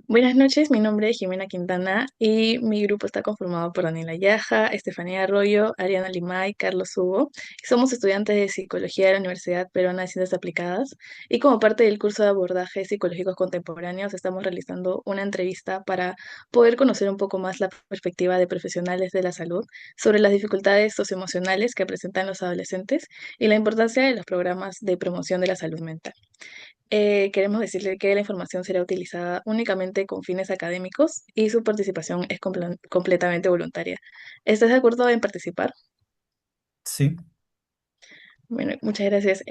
Buenas noches, mi nombre es Jimena Quintana y mi grupo está conformado por Daniela Yaja, Estefanía Arroyo, Ariana Limay, Carlos Hugo. Somos estudiantes de Psicología de la Universidad Peruana de Ciencias Aplicadas y como parte del curso de abordajes psicológicos contemporáneos estamos realizando una entrevista para poder conocer un poco más la perspectiva de profesionales de la salud sobre las dificultades socioemocionales que presentan los adolescentes y la importancia de los programas de promoción de la salud mental. Queremos decirle que la información será utilizada únicamente con fines académicos y su participación es completamente voluntaria. ¿Estás de acuerdo en participar? Sí, Bueno, muchas gracias.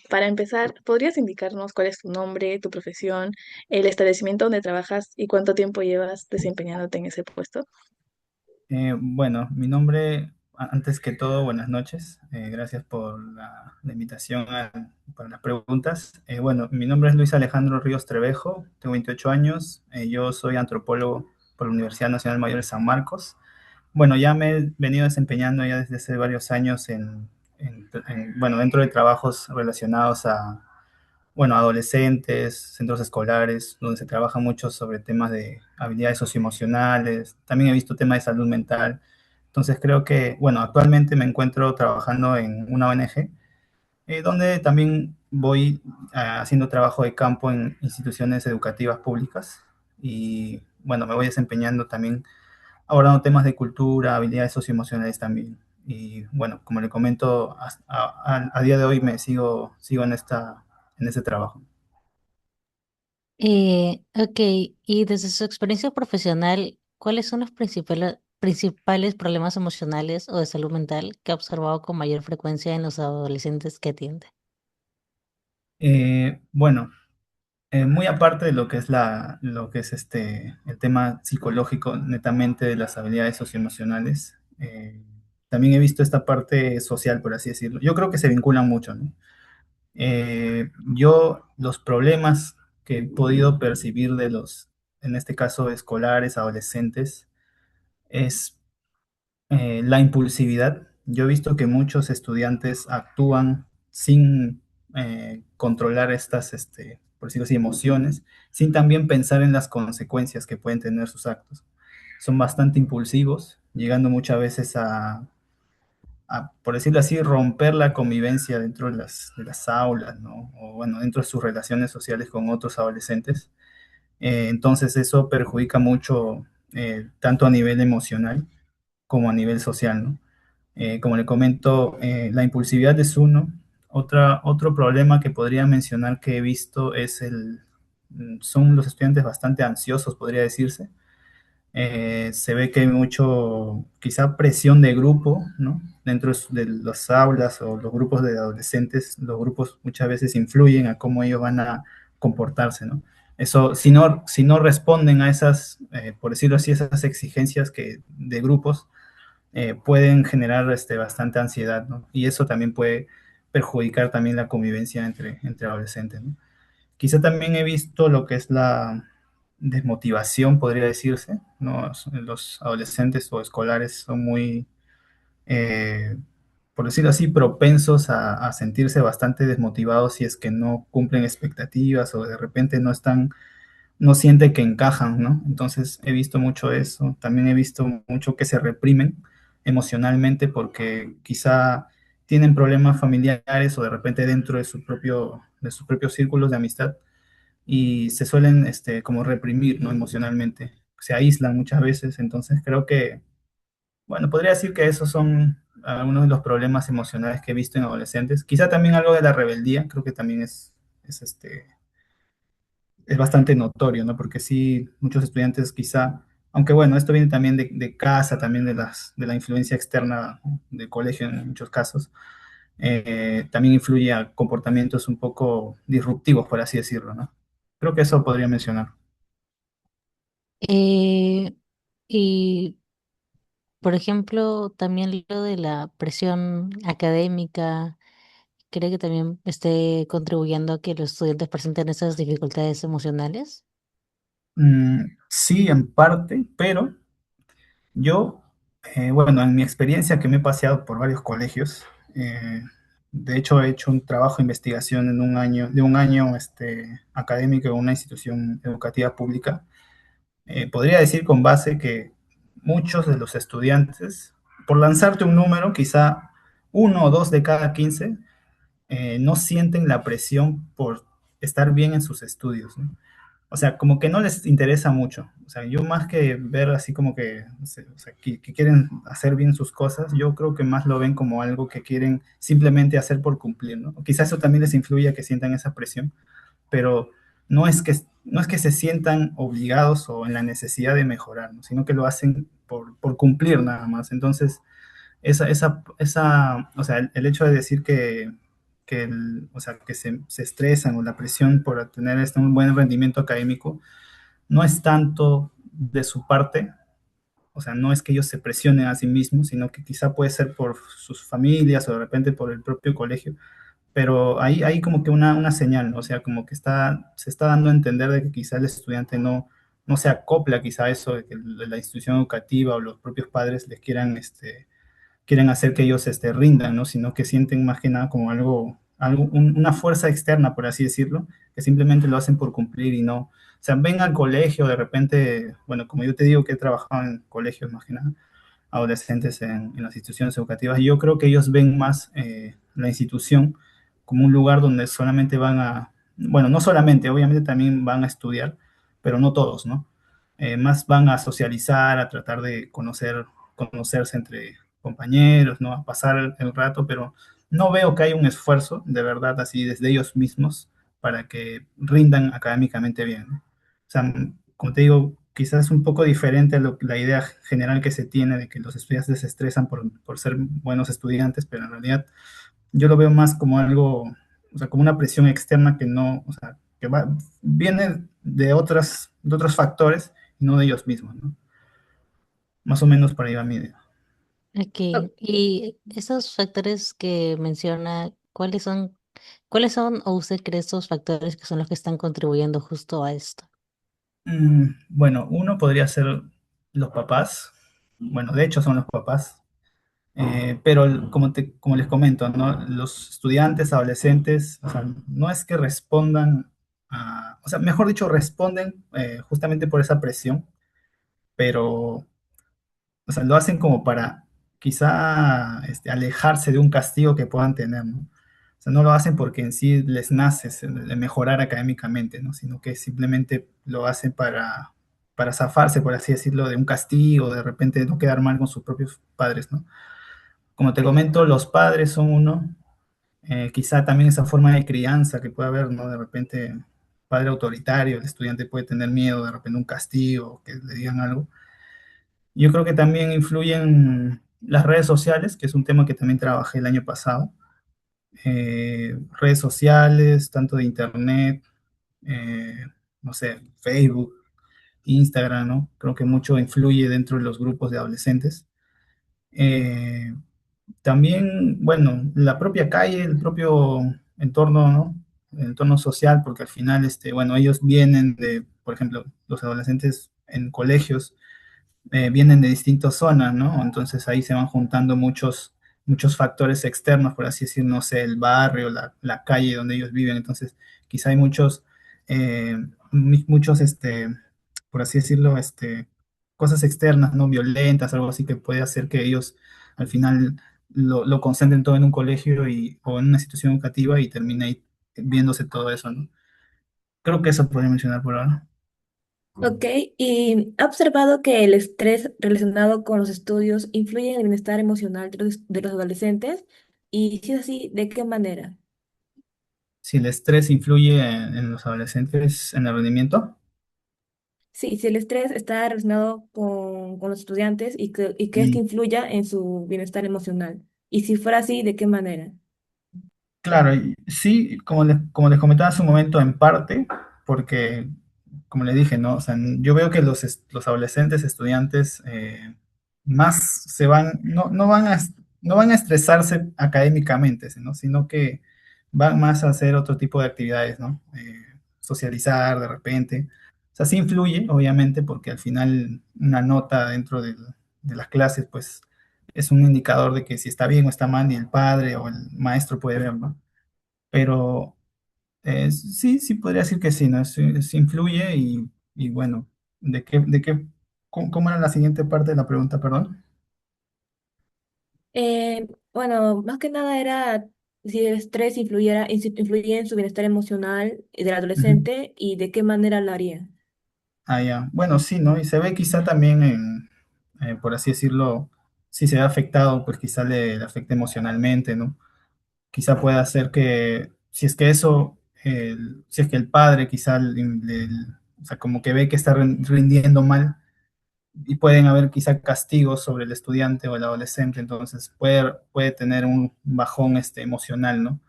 Para empezar, ¿podrías indicarnos cuál es tu nombre, tu profesión, el establecimiento donde trabajas y cuánto tiempo llevas desempeñándote en ese puesto? bueno, mi nombre, antes que todo, buenas noches. Gracias por la invitación para las preguntas. Bueno, mi nombre es Luis Alejandro Ríos Trevejo, tengo 28 años. Yo soy antropólogo por la Universidad Nacional Mayor de San Marcos. Bueno, ya me he venido desempeñando ya desde hace varios años bueno, dentro de trabajos relacionados bueno, adolescentes, centros escolares, donde se trabaja mucho sobre temas de habilidades socioemocionales. También he visto temas de salud mental. Entonces creo que, bueno, actualmente me encuentro trabajando en una ONG, donde también voy haciendo trabajo de campo en instituciones educativas públicas. Y bueno, me voy desempeñando también abordando temas de cultura, habilidades socioemocionales también. Y bueno, como le comento, a día de hoy sigo en este trabajo. Ok, y desde su experiencia profesional, ¿cuáles son los principales problemas emocionales o de salud mental que ha observado con mayor frecuencia en los adolescentes que atiende? Bueno, muy aparte de lo que es el tema psicológico netamente de las habilidades socioemocionales, también he visto esta parte social, por así decirlo. Yo creo que se vinculan mucho, ¿no? Los problemas que he podido percibir en este caso, escolares, adolescentes, es la impulsividad. Yo he visto que muchos estudiantes actúan sin controlar por decirlo así, emociones, sin también pensar en las consecuencias que pueden tener sus actos. Son bastante impulsivos, llegando muchas veces por decirlo así, romper la convivencia dentro de de las aulas, ¿no? O bueno, dentro de sus relaciones sociales con otros adolescentes. Entonces eso perjudica mucho, tanto a nivel emocional como a nivel social, ¿no? Como le comento, la impulsividad es uno. Otro problema que podría mencionar que he visto son los estudiantes bastante ansiosos, podría decirse. Se ve que hay mucho, quizá presión de grupo, ¿no? Dentro de las aulas o los grupos de adolescentes, los grupos muchas veces influyen a cómo ellos van a comportarse, ¿no? Eso, si no responden a esas, por decirlo así, esas exigencias de grupos, pueden generar bastante ansiedad, ¿no? Y eso también puede perjudicar también la convivencia entre adolescentes, ¿no? Quizá también he visto lo que es la desmotivación, podría decirse, ¿no? Los adolescentes o escolares son muy, eh, por decirlo así, propensos a sentirse bastante desmotivados si es que no cumplen expectativas o de repente no siente que encajan, ¿no? Entonces he visto mucho eso, también he visto mucho que se reprimen emocionalmente porque quizá tienen problemas familiares o de repente dentro de de sus propios círculos de amistad y se suelen como reprimir, ¿no? Emocionalmente, se aíslan muchas veces, entonces creo que, bueno, podría decir que esos son algunos de los problemas emocionales que he visto en adolescentes, quizá también algo de la rebeldía, creo que también es es bastante notorio, ¿no? Porque sí, muchos estudiantes quizá, aunque bueno, esto viene también de casa, también de la influencia externa del colegio en muchos casos, también influye a comportamientos un poco disruptivos, por así decirlo, ¿no? Creo que eso podría mencionar. Eh, y, por ejemplo, también lo de la presión académica, ¿cree que también esté contribuyendo a que los estudiantes presenten esas dificultades emocionales? Sí, en parte, pero yo, bueno, en mi experiencia que me he paseado por varios colegios, eh, de hecho he hecho un trabajo de investigación de un año académico en una institución educativa pública. podría decir con base que muchos de los estudiantes, por lanzarte un número, quizá uno o dos de cada 15 no sienten la presión por estar bien en sus estudios, ¿no? O sea, como que no les interesa mucho. O sea, yo más que ver así como que, o sea, que quieren hacer bien sus cosas, yo creo que más lo ven como algo que quieren simplemente hacer por cumplir, ¿no? Quizás eso también les influye a que sientan esa presión, pero no es que se sientan obligados o en la necesidad de mejorar, ¿no? Sino que lo hacen por cumplir nada más. Entonces, o sea, el hecho de decir o sea, que se estresan o la presión por tener un buen rendimiento académico no es tanto de su parte, o sea, no es que ellos se presionen a sí mismos, sino que quizá puede ser por sus familias o de repente por el propio colegio, pero ahí hay como que una señal, ¿no? O sea, como que se está dando a entender de que quizá el estudiante no se acopla quizá a eso de que la institución educativa o los propios padres les quieren hacer que ellos rindan, ¿no? Sino que sienten más que nada como una fuerza externa, por así decirlo, que simplemente lo hacen por cumplir y no, o sea, ven al colegio de repente, bueno, como yo te digo que he trabajado en colegios más que nada, adolescentes en las instituciones educativas, y yo creo que ellos ven más la institución como un lugar donde solamente van a, bueno, no solamente, obviamente también van a estudiar, pero no todos, ¿no? Más van a socializar, a tratar de conocerse entre compañeros, ¿no? A pasar el rato, pero no veo que haya un esfuerzo de verdad así desde ellos mismos para que rindan académicamente bien, ¿no? O sea, como te digo, quizás un poco diferente a la idea general que se tiene de que los estudiantes se estresan por ser buenos estudiantes, pero en realidad yo lo veo más como algo, o sea, como una presión externa que no, o sea, viene de otros factores y no de ellos mismos, ¿no? Más o menos por ahí va mi idea. Ok, O- y esos factores que menciona, cuáles son o usted cree esos factores que son los que están contribuyendo justo a esto? Bueno, uno podría ser los papás, bueno, de hecho son los papás, pero como les comento, ¿no? Los estudiantes, adolescentes, o sea, no es que respondan o sea, mejor dicho, responden justamente por esa presión, pero, o sea, lo hacen como para quizá alejarse de un castigo que puedan tener, ¿no? O sea, no lo hacen porque en sí les nace de mejorar académicamente, ¿no? Sino que simplemente lo hacen para zafarse, por así decirlo, de un castigo, de repente no quedar mal con sus propios padres, ¿no? Como te comento, los padres son uno, quizá también esa forma de crianza que puede haber, ¿no? De repente, padre autoritario, el estudiante puede tener miedo, de repente un castigo, que le digan algo. Yo creo que también influyen las redes sociales, que es un tema que también trabajé el año pasado. Redes sociales, tanto de internet, eh, no sé, Facebook, Instagram, ¿no? Creo que mucho influye dentro de los grupos de adolescentes. Eh, También, bueno, la propia calle, el propio entorno, ¿no? El entorno social, porque al final, bueno, ellos vienen de, por ejemplo, los adolescentes en colegios vienen de distintas zonas, ¿no? Entonces ahí se van juntando muchos factores externos, por así decir, no sé, el barrio, la calle donde ellos viven. Entonces, quizá hay eh, muchos, por así decirlo, cosas externas, ¿no? Violentas, algo así que puede hacer que ellos al final lo concentren todo en un colegio o en una institución educativa y termina ahí viéndose todo eso, ¿no? Creo que eso podría mencionar por ahora. Ok, ¿y ha observado que el estrés relacionado con los estudios influye en el bienestar emocional de los adolescentes? Y si es así, ¿de qué manera? Si el estrés influye en los adolescentes en el rendimiento. Sí, si el estrés está relacionado con los estudiantes y que Mm, esto influya en su bienestar emocional. Y si fuera así, ¿de qué manera? claro, y sí, como les comentaba hace un momento, en parte, porque, como le dije, ¿no? O sea, yo veo que los adolescentes, estudiantes, más no van a estresarse académicamente, ¿no? Sino que van más a hacer otro tipo de actividades, ¿no? Socializar de repente. O sea, sí influye, obviamente, porque al final una nota dentro de las clases, pues es un indicador de que si está bien o está mal, y el padre o el maestro puede ver, ¿no? Pero sí, sí podría decir que sí, ¿no? Sí, sí influye y bueno, de qué, cómo era la siguiente parte de la pregunta, perdón? Bueno, más que nada era si el estrés influía en su bienestar emocional del Ujú. adolescente y de qué manera lo haría. Ah, ya. Bueno, sí, ¿no? Y se ve quizá también por así decirlo, si se ve afectado, pues quizá le afecte emocionalmente, ¿no? Quizá pueda hacer que, si es que eso, si es que el padre quizá, o sea, como que ve que está rindiendo mal, y pueden haber quizá castigos sobre el estudiante o el adolescente, entonces puede tener un bajón emocional, ¿no?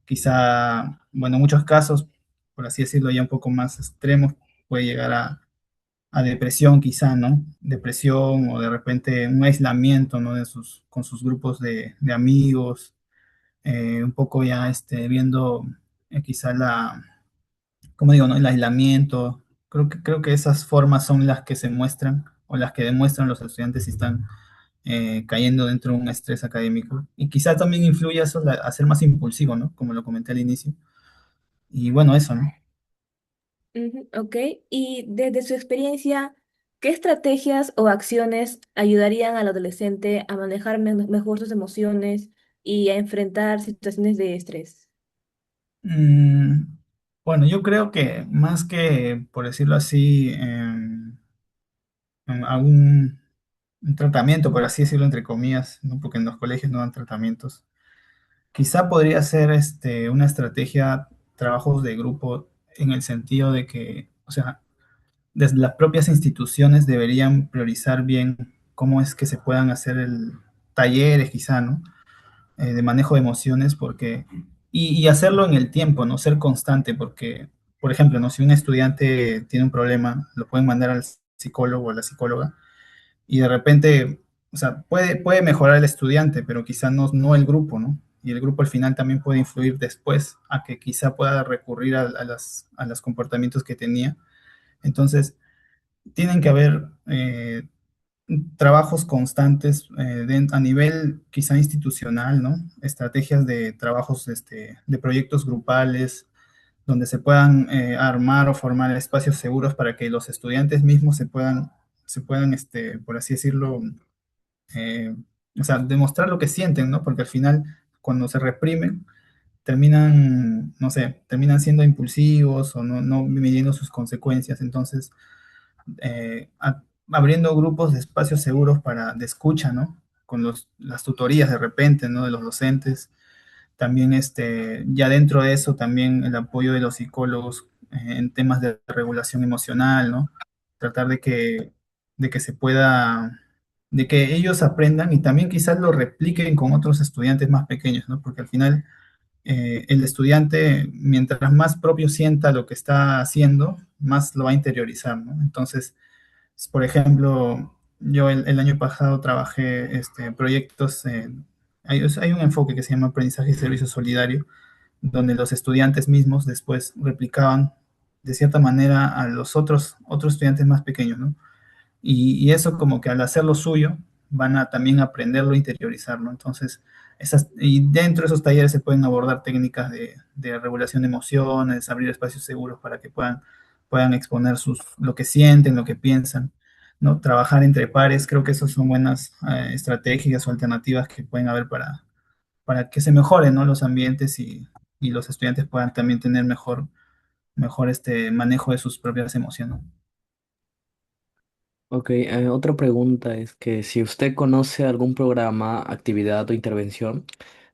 Quizá, bueno, en muchos casos, por así decirlo, ya un poco más extremos, puede llegar a depresión quizá, ¿no? Depresión o de repente un aislamiento, ¿no? Con sus grupos de amigos, un poco ya viendo quizá como digo, ¿no? El aislamiento. Creo que esas formas son las que se muestran o las que demuestran los estudiantes si están cayendo dentro de un estrés académico. Y quizá también influye eso a ser más impulsivo, ¿no? Como lo comenté al inicio. Y bueno, eso, ¿no? Ujú, ok, y desde su experiencia, ¿qué estrategias o acciones ayudarían al adolescente a manejar mejor sus emociones y a enfrentar situaciones de estrés? Mm, bueno, yo creo que más que, por decirlo así, algún un tratamiento, por así decirlo, entre comillas, ¿no? Porque en los colegios no dan tratamientos. Quizá podría ser una estrategia, trabajos de grupo, en el sentido de que, o sea, desde las propias instituciones deberían priorizar bien cómo es que se puedan hacer talleres, quizá, ¿no? De manejo de emociones, y hacerlo en el tiempo, ¿no? Ser constante, porque, por ejemplo, ¿no? Si un estudiante tiene un problema, lo pueden mandar al psicólogo o a la psicóloga, y de repente, o sea, puede mejorar el estudiante, pero quizá no el grupo, ¿no? Y el grupo al final también puede influir después a que quizá pueda recurrir a los comportamientos que tenía. Entonces, tienen que haber trabajos constantes a nivel quizá institucional, ¿no? Estrategias de trabajos, de proyectos grupales, donde se puedan armar o formar espacios seguros para que los estudiantes mismos se puedan, por así decirlo, eh, o sea, demostrar lo que sienten, ¿no? Porque al final, cuando se reprimen, terminan, no sé, terminan siendo impulsivos o no midiendo sus consecuencias. Entonces, eh, a- abriendo grupos de espacios seguros de escucha, ¿no? Con las tutorías de repente, ¿no? De los docentes. También, ya dentro de eso, también el apoyo de los psicólogos en temas de regulación emocional, ¿no? Tratar de que se pueda, de que ellos aprendan y también quizás lo repliquen con otros estudiantes más pequeños, ¿no? Porque al final el estudiante, mientras más propio sienta lo que está haciendo, más lo va a interiorizar, ¿no? Entonces, por ejemplo, yo el año pasado trabajé proyectos, hay un enfoque que se llama aprendizaje y servicio solidario, donde los estudiantes mismos después replicaban de cierta manera a los otros estudiantes más pequeños, ¿no? Y eso como que al hacerlo suyo, van a también aprenderlo e interiorizarlo. Entonces, y dentro de esos talleres se pueden abordar técnicas de regulación de emociones, abrir espacios seguros para que puedan exponer lo que sienten, lo que piensan, ¿no? Trabajar entre pares, creo que esas son buenas estrategias o alternativas que pueden haber para que se mejoren, ¿no? Los ambientes y los estudiantes puedan también tener mejor manejo de sus propias emociones. Ok, otra pregunta es que si usted conoce algún programa, actividad o intervención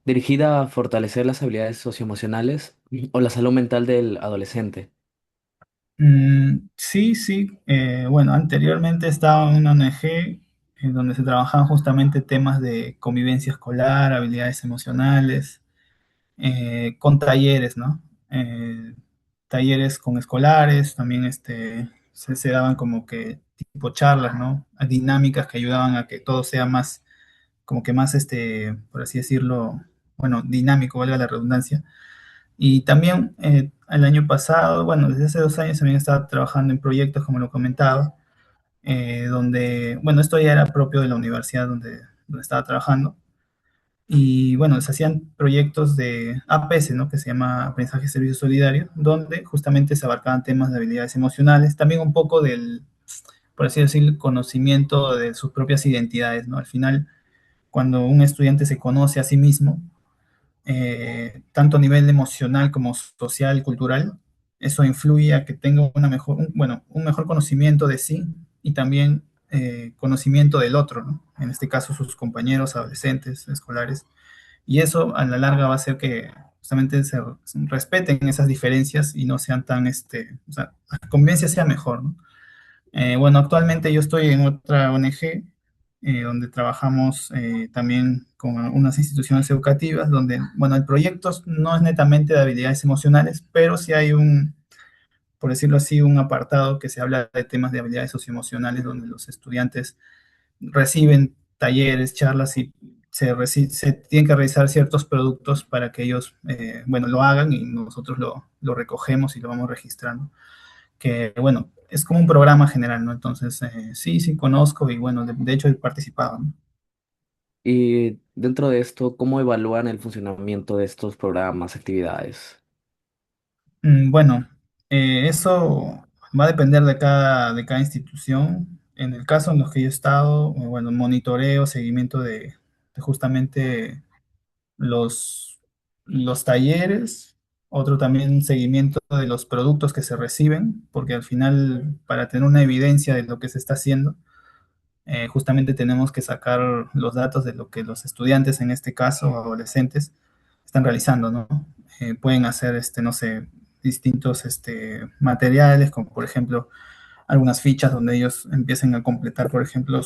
dirigida a fortalecer las habilidades socioemocionales o la salud mental del adolescente. Sí, sí. Bueno, anteriormente estaba en una ONG en donde se trabajaban justamente temas de convivencia escolar, habilidades emocionales, con talleres, ¿no? Talleres con escolares, también se daban como que tipo charlas, ¿no? Dinámicas que ayudaban a que todo sea más, como que más, por así decirlo, bueno, dinámico, valga la redundancia. Y también el año pasado, bueno, desde hace 2 años también estaba trabajando en proyectos, como lo comentaba, donde, bueno, esto ya era propio de la universidad donde estaba trabajando. Y bueno, se hacían proyectos de APS, ¿no? Que se llama Aprendizaje Servicio Solidario, donde justamente se abarcaban temas de habilidades emocionales, también un poco por así decir, conocimiento de sus propias identidades, ¿no? Al final, cuando un estudiante se conoce a sí mismo, tanto a nivel emocional como social, cultural, eso influye a que tenga bueno, un mejor conocimiento de sí y también conocimiento del otro, ¿no? En este caso, sus compañeros, adolescentes, escolares. Y eso a la larga va a hacer que justamente se respeten esas diferencias y no sean tan, o sea, la convivencia sea mejor, ¿no? Bueno, actualmente yo estoy en otra ONG donde trabajamos también con unas instituciones educativas, donde, bueno, el proyecto no es netamente de habilidades emocionales, pero sí hay por decirlo así, un apartado que se habla de temas de habilidades socioemocionales, donde los estudiantes reciben talleres, charlas y se tienen que realizar ciertos productos para que ellos, bueno, lo hagan y nosotros lo recogemos y lo vamos registrando. Que, bueno, es como un programa general, ¿no? Entonces, sí, sí conozco y, bueno, de hecho he participado, ¿no? Y dentro de esto, ¿cómo evalúan el funcionamiento de estos programas, actividades? Bueno, eso va a depender de cada institución. En el caso en los que yo he estado, bueno, monitoreo, seguimiento de justamente los, los talleres, otro también seguimiento de los productos que se reciben, porque al final, para tener una evidencia de lo que se está haciendo, justamente tenemos que sacar los datos de lo que los estudiantes, en este caso, adolescentes, están realizando, ¿no? Pueden hacer, no sé, distintos materiales, como por ejemplo algunas fichas donde ellos empiecen a completar, por ejemplo,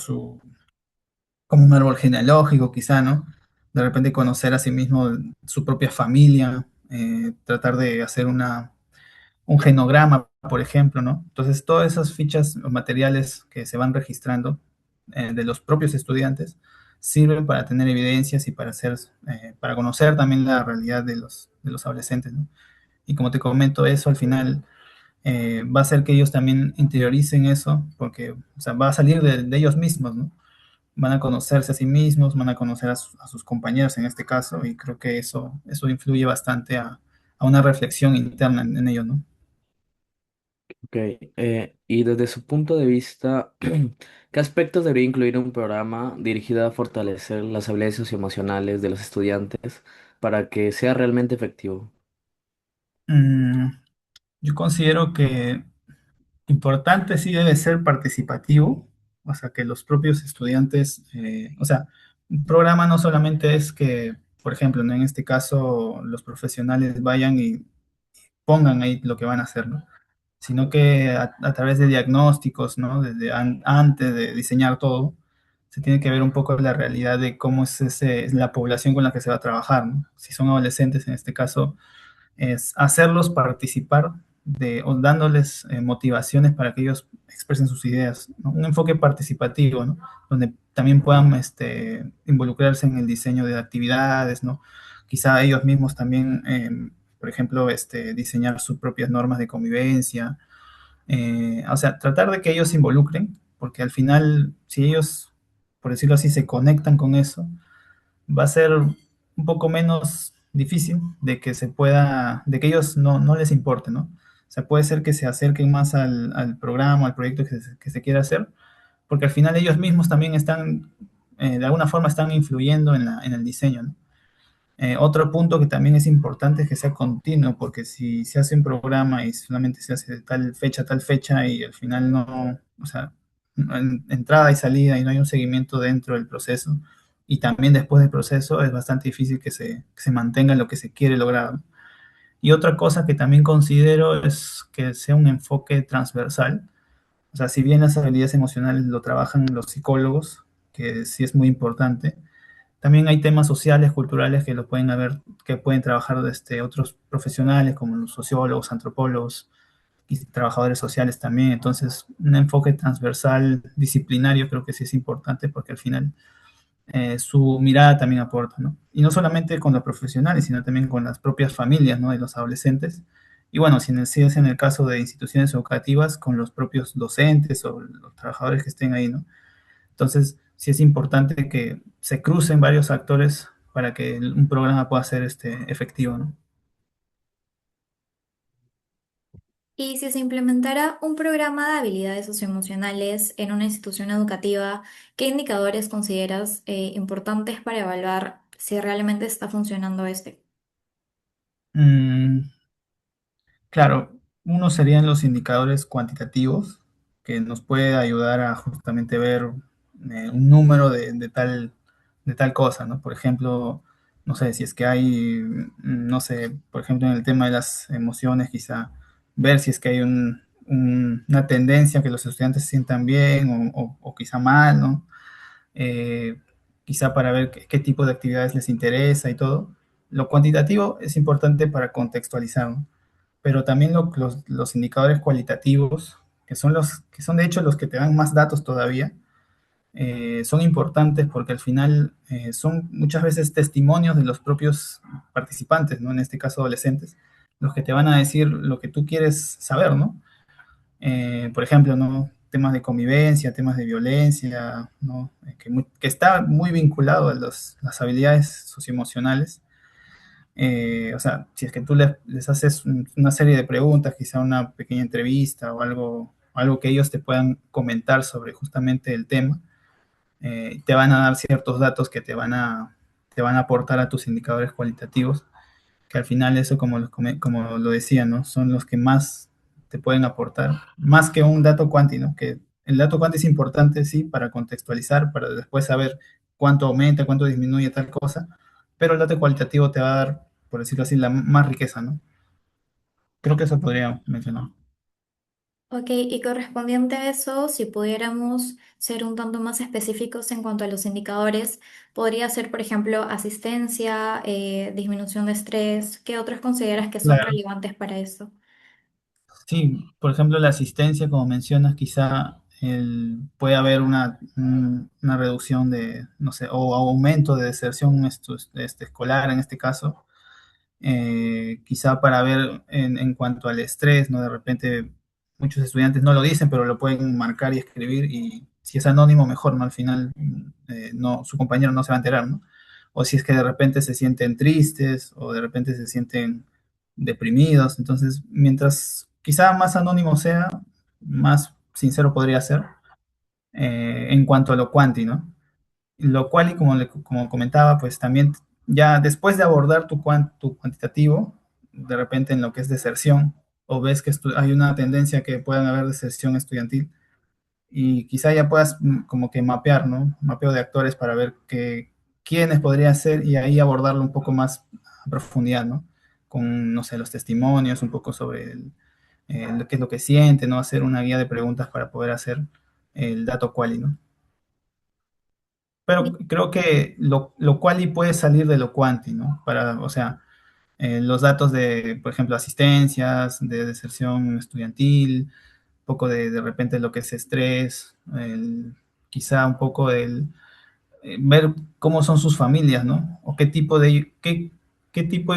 como un árbol genealógico, quizá, ¿no? De repente conocer a sí mismo su propia familia, tratar de hacer un genograma, por ejemplo, ¿no? Entonces, todas esas fichas o materiales que se van registrando de los propios estudiantes sirven para tener evidencias y para conocer también la realidad de los adolescentes, ¿no? Y como te comento, eso al final va a hacer que ellos también interioricen eso, porque, o sea, va a salir de ellos mismos, ¿no? Van a conocerse a sí mismos, van a conocer a sus compañeros en este caso, y creo que eso influye bastante a una reflexión interna en ellos, ¿no? Ok, y desde su punto de vista, ¿qué aspectos debería incluir un programa dirigido a fortalecer las habilidades socioemocionales de los estudiantes para que sea realmente efectivo? Mm, yo considero que importante sí debe ser participativo, o sea, que los propios estudiantes, o sea, un programa no solamente es que, por ejemplo, ¿no? En este caso, los profesionales vayan y pongan ahí lo que van a hacer, ¿no? Sino que a través de diagnósticos, ¿no? Desde antes de diseñar todo, se tiene que ver un poco la realidad de cómo es la población con la que se va a trabajar, ¿no? Si son adolescentes, en este caso, es hacerlos participar o dándoles motivaciones para que ellos expresen sus ideas, ¿no? Un enfoque participativo, ¿no? Donde también puedan involucrarse en el diseño de actividades, ¿no? Quizá ellos mismos también, por ejemplo, diseñar sus propias normas de convivencia, o sea, tratar de que ellos se involucren, porque al final, si ellos, por decirlo así, se conectan con eso, va a ser un poco menos difícil de que ellos no les importe, ¿no? O sea, puede ser que se acerquen más al programa, al proyecto que se quiera hacer, porque al final ellos mismos también están, de alguna forma están influyendo en el diseño, ¿no? Otro punto que también es importante es que sea continuo, porque si se hace un programa y solamente se hace de tal fecha y al final no, o sea, entrada y salida y no hay un seguimiento dentro del proceso y también después del proceso es bastante difícil que se mantenga lo que se quiere lograr, ¿no? Y otra cosa que también considero es que sea un enfoque transversal. O sea, si bien las habilidades emocionales lo trabajan los psicólogos, que sí es muy importante, también hay temas sociales, culturales que lo pueden haber, que pueden trabajar otros profesionales como los sociólogos, antropólogos y trabajadores sociales también. Entonces, un enfoque transversal, disciplinario, creo que sí es importante porque al final su mirada también aporta, ¿no? Y no solamente con los profesionales, sino también con las propias familias, ¿no? De los adolescentes. Y bueno, si es en el caso de instituciones educativas, con los propios docentes o los trabajadores que estén ahí, ¿no? Entonces, sí es importante que se crucen varios actores para que un programa pueda ser efectivo, ¿no? Y si se implementara un programa de habilidades socioemocionales en una institución educativa, ¿qué indicadores consideras importantes para evaluar si realmente está funcionando este? Mm, claro, uno serían los indicadores cuantitativos, que nos puede ayudar a justamente ver un número de tal cosa, ¿no? Por ejemplo, no sé, si es que hay, no sé, por ejemplo, en el tema de las emociones, quizá ver si es que hay una tendencia que los estudiantes se sientan bien o quizá mal, ¿no? eh, Quizá para ver qué tipo de actividades les interesa y todo. Lo cuantitativo es importante para contextualizar, ¿no? Pero también los indicadores cualitativos, que son de hecho los que te dan más datos todavía, son importantes porque al final son muchas veces testimonios de los propios participantes, ¿no? En este caso adolescentes, los que te van a decir lo que tú quieres saber, ¿no? Por ejemplo, ¿no? Temas de convivencia, temas de violencia, ¿no? Que está muy vinculado a las habilidades socioemocionales. O sea, si es que tú les haces una serie de preguntas, quizá una pequeña entrevista o algo que ellos te puedan comentar sobre justamente el tema, te van a dar ciertos datos que te van a aportar a tus indicadores cualitativos, que al final eso, como lo decía, ¿no? Son los que más te pueden aportar, más que un dato cuanti, ¿no? Que el dato cuanti es importante, sí, para contextualizar, para después saber cuánto aumenta, cuánto disminuye tal cosa, pero el dato cualitativo te va a dar, por decirlo así, la más riqueza, ¿no? Creo que eso podría mencionar. Ok, y correspondiente a eso, si pudiéramos ser un tanto más específicos en cuanto a los indicadores, podría ser, por ejemplo, asistencia, disminución de estrés. ¿Qué otros consideras que son Claro. relevantes para eso? Sí, por ejemplo, la asistencia, como mencionas, quizá puede haber una reducción de, no sé, o aumento de deserción escolar en este caso, quizá para ver en cuanto al estrés, ¿no? De repente muchos estudiantes no lo dicen, pero lo pueden marcar y escribir y si es anónimo, mejor, ¿no? Al final, no, su compañero no se va a enterar, ¿no? O si es que de repente se sienten tristes o de repente se sienten deprimidos, entonces, mientras quizá más anónimo sea, más sincero podría ser en cuanto a lo cuanti, ¿no? Lo cual, y como comentaba, pues también ya después de abordar tu cuantitativo, de repente en lo que es deserción, o ves que hay una tendencia que puedan haber deserción estudiantil, y quizá ya puedas como que mapear, ¿no? Mapeo de actores para ver quiénes podría ser y ahí abordarlo un poco más a profundidad, ¿no? Con, no sé, los testimonios, un poco sobre qué es lo que siente, ¿no? Hacer una guía de preguntas para poder hacer el dato quali, ¿no? Pero creo que lo quali puede salir de lo quanti, ¿no? O sea, los datos de, por ejemplo, asistencias, de deserción estudiantil, un poco de repente lo que es estrés, quizá un poco ver cómo son sus familias, ¿no? O qué tipo de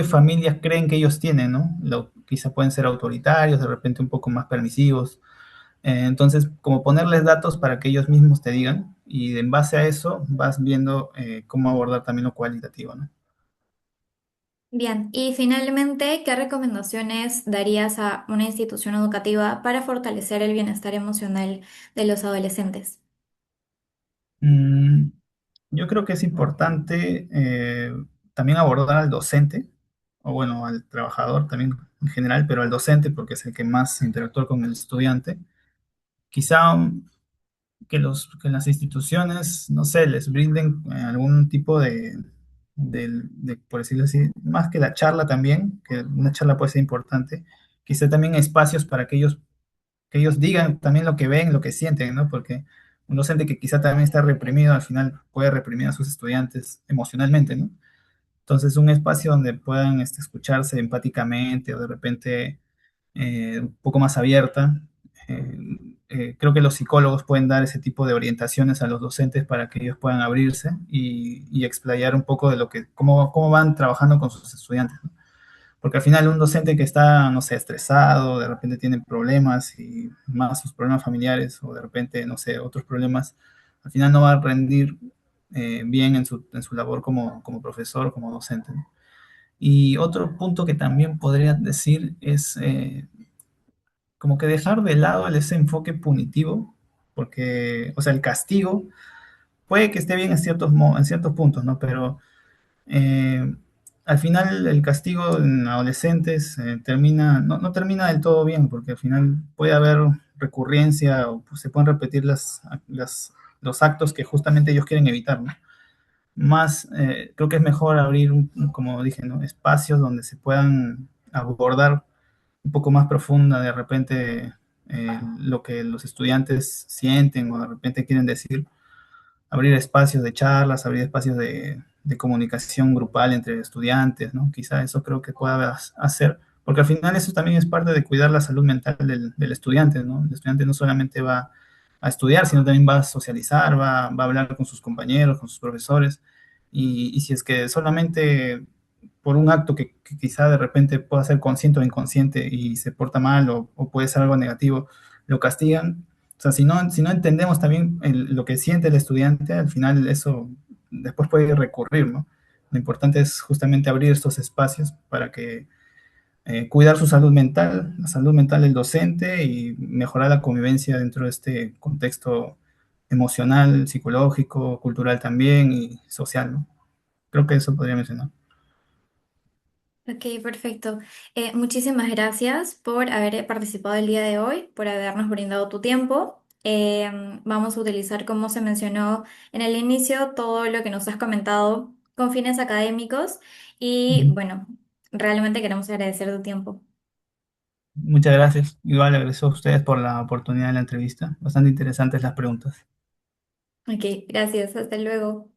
familias creen que ellos tienen, ¿no? Quizá pueden ser autoritarios, de repente un poco más permisivos, entonces, como ponerles datos para que ellos mismos te digan y en base a eso vas viendo cómo abordar también lo cualitativo, ¿no? Bien, y finalmente, ¿qué recomendaciones darías a una institución educativa para fortalecer el bienestar emocional de los adolescentes? Mm, yo creo que es importante también abordar al docente, o bueno, al trabajador también en general, pero al docente porque es el que más interactúa con el estudiante. Quizá que las instituciones, no sé, les brinden algún tipo por decirlo así, más que la charla también, que una charla puede ser importante, quizá también espacios para que ellos digan también lo que ven, lo que sienten, ¿no? Porque un docente que quizá también está reprimido, al final puede reprimir a sus estudiantes emocionalmente, ¿no? Entonces, un espacio donde puedan escucharse empáticamente o de repente un poco más abierta. Eh, Creo que los psicólogos pueden dar ese tipo de orientaciones a los docentes para que ellos puedan abrirse y explayar un poco de cómo van trabajando con sus estudiantes, ¿no? Porque al final un docente que está, no sé, estresado, de repente tiene problemas y más sus problemas familiares o de repente, no sé, otros problemas, al final no va a rendir bien en su labor como profesor, como docente, ¿no? Y otro punto que también podría decir es como que dejar de lado ese enfoque punitivo, porque, o sea, el castigo puede que esté bien en ciertos puntos, ¿no? Pero eh, al final el castigo en adolescentes no termina del todo bien, porque al final puede haber recurrencia o pues, se pueden repetir los actos que justamente ellos quieren evitar, ¿no? Más, creo que es mejor abrir, como dije, ¿no? Espacios donde se puedan abordar un poco más profunda de repente lo que los estudiantes sienten o de repente quieren decir, abrir espacios de charlas, abrir espacios de comunicación grupal entre estudiantes, ¿no? Quizá eso creo que pueda hacer, porque al final eso también es parte de cuidar la salud mental del estudiante, ¿no? El estudiante no solamente va a estudiar, sino también va a socializar, va a hablar con sus compañeros, con sus profesores, y si es que solamente por un acto que quizá de repente pueda ser consciente o inconsciente y se porta mal o puede ser algo negativo, lo castigan. O sea, si no entendemos también lo que siente el estudiante, al final eso después puede recurrir, ¿no? Lo importante es justamente abrir estos espacios para que cuidar su salud mental, la salud mental del docente y mejorar la convivencia dentro de este contexto emocional, psicológico, cultural también y social, ¿no? Creo que eso podría mencionar. Ok, perfecto. Muchísimas gracias por haber participado el día de hoy, por habernos brindado tu tiempo. Vamos a utilizar, como se mencionó en el inicio, todo lo que nos has comentado con fines académicos y Ujú. bueno, realmente queremos agradecer tu tiempo. Muchas gracias. Igual agradezco a ustedes por la oportunidad de la entrevista. Bastante interesantes las preguntas. Ok, gracias. Hasta luego.